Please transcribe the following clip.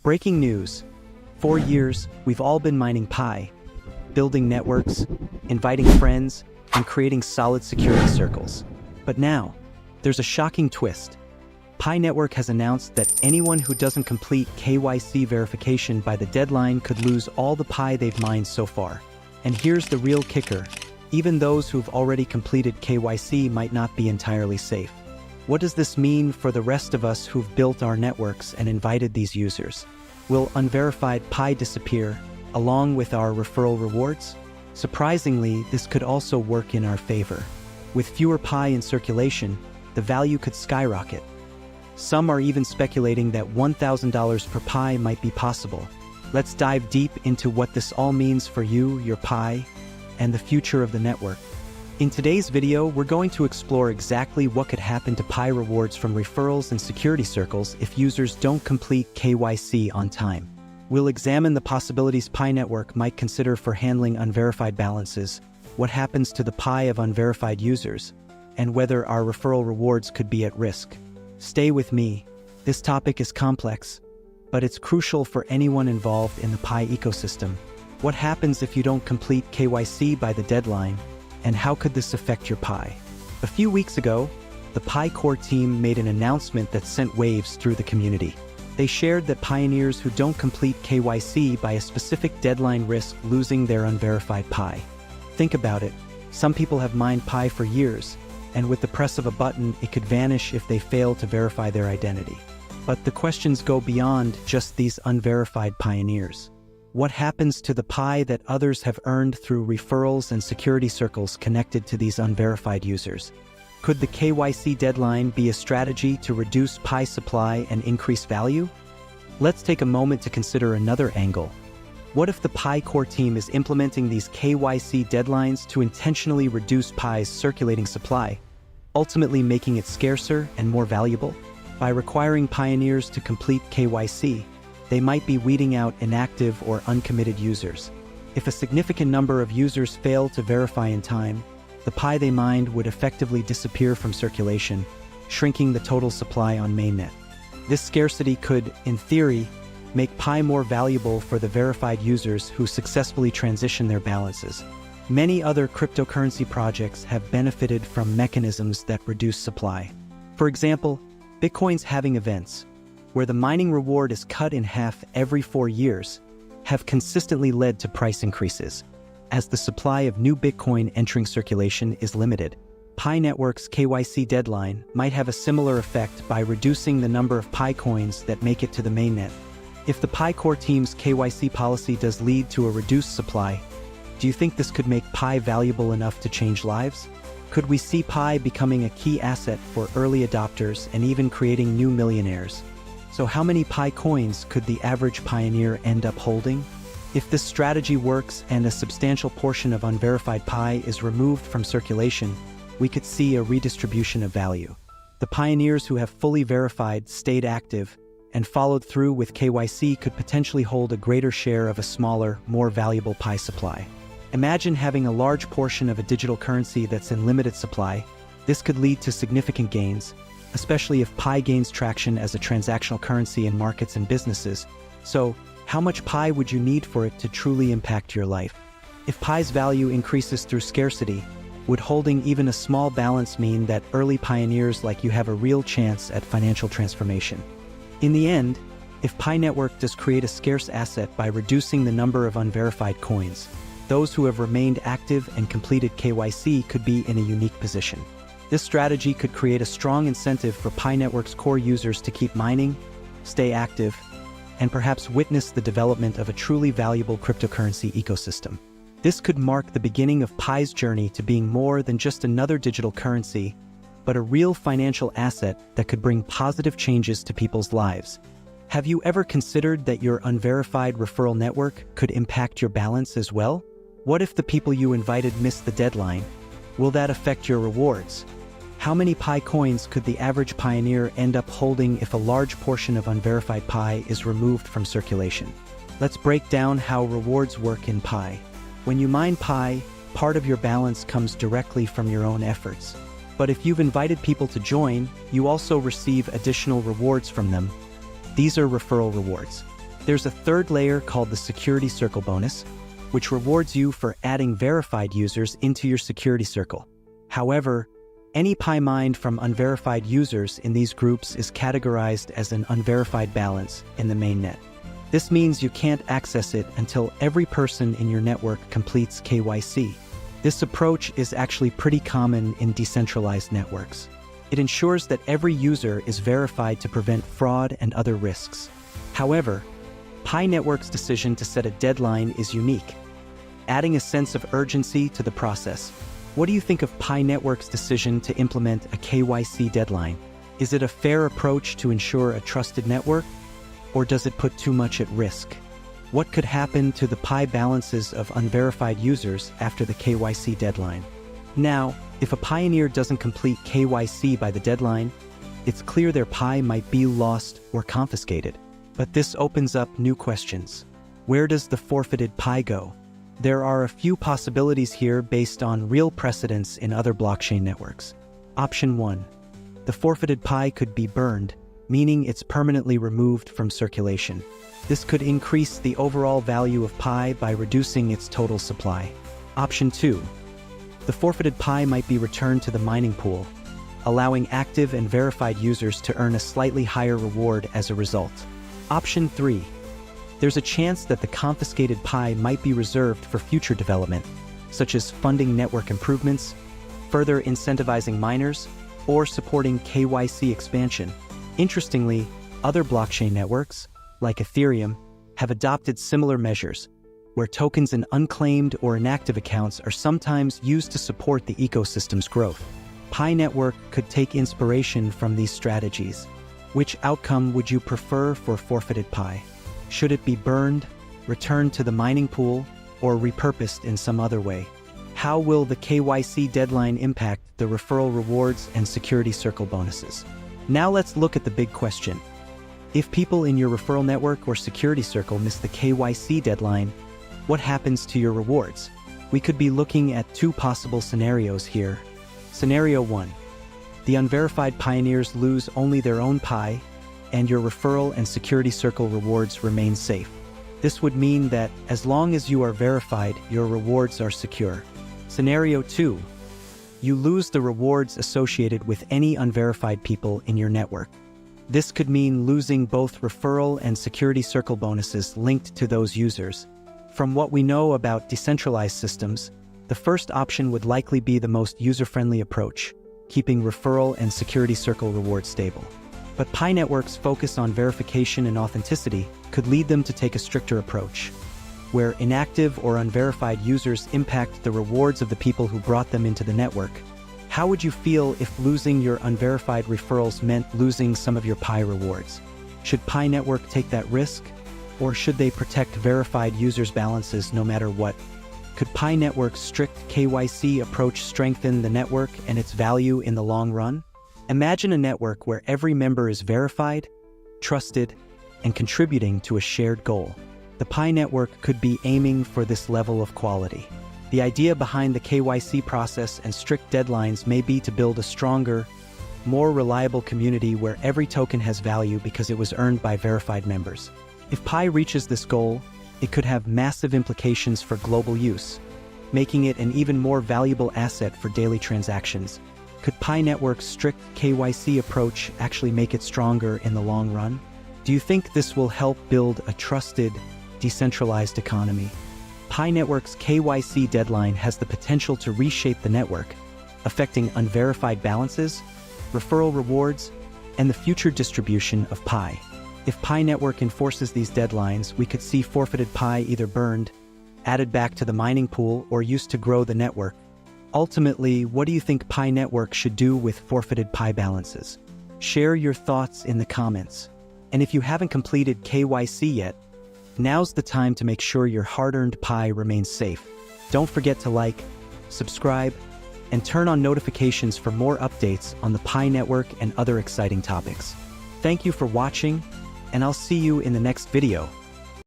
Breaking news. For years, we've all been mining Pi, building networks, inviting friends, and creating solid security circles. But now, there's a shocking twist. Pi Network has announced that anyone who doesn't complete KYC verification by the deadline could lose all the Pi they've mined so far. And here's the real kicker. Even those who've already completed KYC might not be entirely safe. What does this mean for the rest of us who've built our networks and invited these users? Will unverified Pi disappear, along with our referral rewards? Surprisingly, this could also work in our favor. With fewer Pi in circulation, the value could skyrocket. Some are even speculating that $1,000 per Pi might be possible. Let's dive deep into what this all means for you, your Pi, and the future of the network. In today's video, we're going to explore exactly what could happen to Pi rewards from referrals and security circles if users don't complete KYC on time. We'll examine the possibilities Pi Network might consider for handling unverified balances, what happens to the Pi of unverified users, and whether our referral rewards could be at risk. Stay with me. This topic is complex, but it's crucial for anyone involved in the Pi ecosystem. What happens if you don't complete KYC by the deadline? And how could this affect your Pi? A few weeks ago, the Pi Core team made an announcement that sent waves through the community. They shared that pioneers who don't complete KYC by a specific deadline risk losing their unverified Pi. Think about it. Some people have mined Pi for years, and with the press of a button, it could vanish if they fail to verify their identity. But the questions go beyond just these unverified pioneers. What happens to the Pi that others have earned through referrals and security circles connected to these unverified users? Could the KYC deadline be a strategy to reduce Pi supply and increase value? Let's take a moment to consider another angle. What if the Pi Core team is implementing these KYC deadlines to intentionally reduce Pi's circulating supply, ultimately making it scarcer and more valuable? By requiring pioneers to complete KYC, they might be weeding out inactive or uncommitted users. If a significant number of users fail to verify in time, the Pi they mined would effectively disappear from circulation, shrinking the total supply on mainnet. This scarcity could, in theory, make Pi more valuable for the verified users who successfully transition their balances. Many other cryptocurrency projects have benefited from mechanisms that reduce supply. For example, Bitcoin's halving events, where the mining reward is cut in half every 4 years, have consistently led to price increases. As the supply of new Bitcoin entering circulation is limited, Pi Network's KYC deadline might have a similar effect by reducing the number of Pi coins that make it to the mainnet. If the Pi Core team's KYC policy does lead to a reduced supply, do you think this could make Pi valuable enough to change lives? Could we see Pi becoming a key asset for early adopters and even creating new millionaires? So how many Pi coins could the average pioneer end up holding? If this strategy works and a substantial portion of unverified Pi is removed from circulation, we could see a redistribution of value. The pioneers who have fully verified, stayed active, and followed through with KYC could potentially hold a greater share of a smaller, more valuable Pi supply. Imagine having a large portion of a digital currency that's in limited supply. This could lead to significant gains, especially if Pi gains traction as a transactional currency in markets and businesses. So, how much Pi would you need for it to truly impact your life? If Pi's value increases through scarcity, would holding even a small balance mean that early pioneers like you have a real chance at financial transformation? In the end, if Pi Network does create a scarce asset by reducing the number of unverified coins, those who have remained active and completed KYC could be in a unique position. This strategy could create a strong incentive for Pi Network's core users to keep mining, stay active, and perhaps witness the development of a truly valuable cryptocurrency ecosystem. This could mark the beginning of Pi's journey to being more than just another digital currency, but a real financial asset that could bring positive changes to people's lives. Have you ever considered that your unverified referral network could impact your balance as well? What if the people you invited missed the deadline? Will that affect your rewards? How many Pi coins could the average pioneer end up holding if a large portion of unverified Pi is removed from circulation? Let's break down how rewards work in Pi. When you mine Pi, part of your balance comes directly from your own efforts. But if you've invited people to join, you also receive additional rewards from them. These are referral rewards. There's a third layer called the security circle bonus, which rewards you for adding verified users into your security circle. However, any Pi mined from unverified users in these groups is categorized as an unverified balance in the mainnet. This means you can't access it until every person in your network completes KYC. This approach is actually pretty common in decentralized networks. It ensures that every user is verified to prevent fraud and other risks. However, Pi Network's decision to set a deadline is unique, adding a sense of urgency to the process. What do you think of Pi Network's decision to implement a KYC deadline? Is it a fair approach to ensure a trusted network, or does it put too much at risk? What could happen to the Pi balances of unverified users after the KYC deadline? Now, if a pioneer doesn't complete KYC by the deadline, it's clear their Pi might be lost or confiscated. But this opens up new questions. Where does the forfeited Pi go? There are a few possibilities here based on real precedents in other blockchain networks. Option 1. The forfeited Pi could be burned, meaning it's permanently removed from circulation. This could increase the overall value of Pi by reducing its total supply. Option 2. The forfeited Pi might be returned to the mining pool, allowing active and verified users to earn a slightly higher reward as a result. Option 3. There's a chance that the confiscated Pi might be reserved for future development, such as funding network improvements, further incentivizing miners, or supporting KYC expansion. Interestingly, other blockchain networks, like Ethereum, have adopted similar measures, where tokens in unclaimed or inactive accounts are sometimes used to support the ecosystem's growth. Pi Network could take inspiration from these strategies. Which outcome would you prefer for forfeited Pi? Should it be burned, returned to the mining pool, or repurposed in some other way? How will the KYC deadline impact the referral rewards and security circle bonuses? Now let's look at the big question. If people in your referral network or security circle miss the KYC deadline, what happens to your rewards? We could be looking at two possible scenarios here. Scenario 1. The unverified pioneers lose only their own Pi, and your referral and security circle rewards remain safe. This would mean that as long as you are verified, your rewards are secure. Scenario 2. You lose the rewards associated with any unverified people in your network. This could mean losing both referral and security circle bonuses linked to those users. From what we know about decentralized systems, the first option would likely be the most user-friendly approach, keeping referral and security circle rewards stable. But Pi Network's focus on verification and authenticity could lead them to take a stricter approach, where inactive or unverified users impact the rewards of the people who brought them into the network. How would you feel if losing your unverified referrals meant losing some of your Pi rewards? Should Pi Network take that risk, or should they protect verified users' balances no matter what? Could Pi Network's strict KYC approach strengthen the network and its value in the long run? Imagine a network where every member is verified, trusted, and contributing to a shared goal. The Pi Network could be aiming for this level of quality. The idea behind the KYC process and strict deadlines may be to build a stronger, more reliable community where every token has value because it was earned by verified members. If Pi reaches this goal, it could have massive implications for global use, making it an even more valuable asset for daily transactions. Could Pi Network's strict KYC approach actually make it stronger in the long run? Do you think this will help build a trusted, decentralized economy? Pi Network's KYC deadline has the potential to reshape the network, affecting unverified balances, referral rewards, and the future distribution of Pi. If Pi Network enforces these deadlines, we could see forfeited Pi either burned, added back to the mining pool, or used to grow the network. Ultimately, what do you think Pi Network should do with forfeited Pi balances? Share your thoughts in the comments. And if you haven't completed KYC yet, now's the time to make sure your hard-earned Pi remains safe. Don't forget to like, subscribe, and turn on notifications for more updates on the Pi Network and other exciting topics. Thank you for watching, and I'll see you in the next video.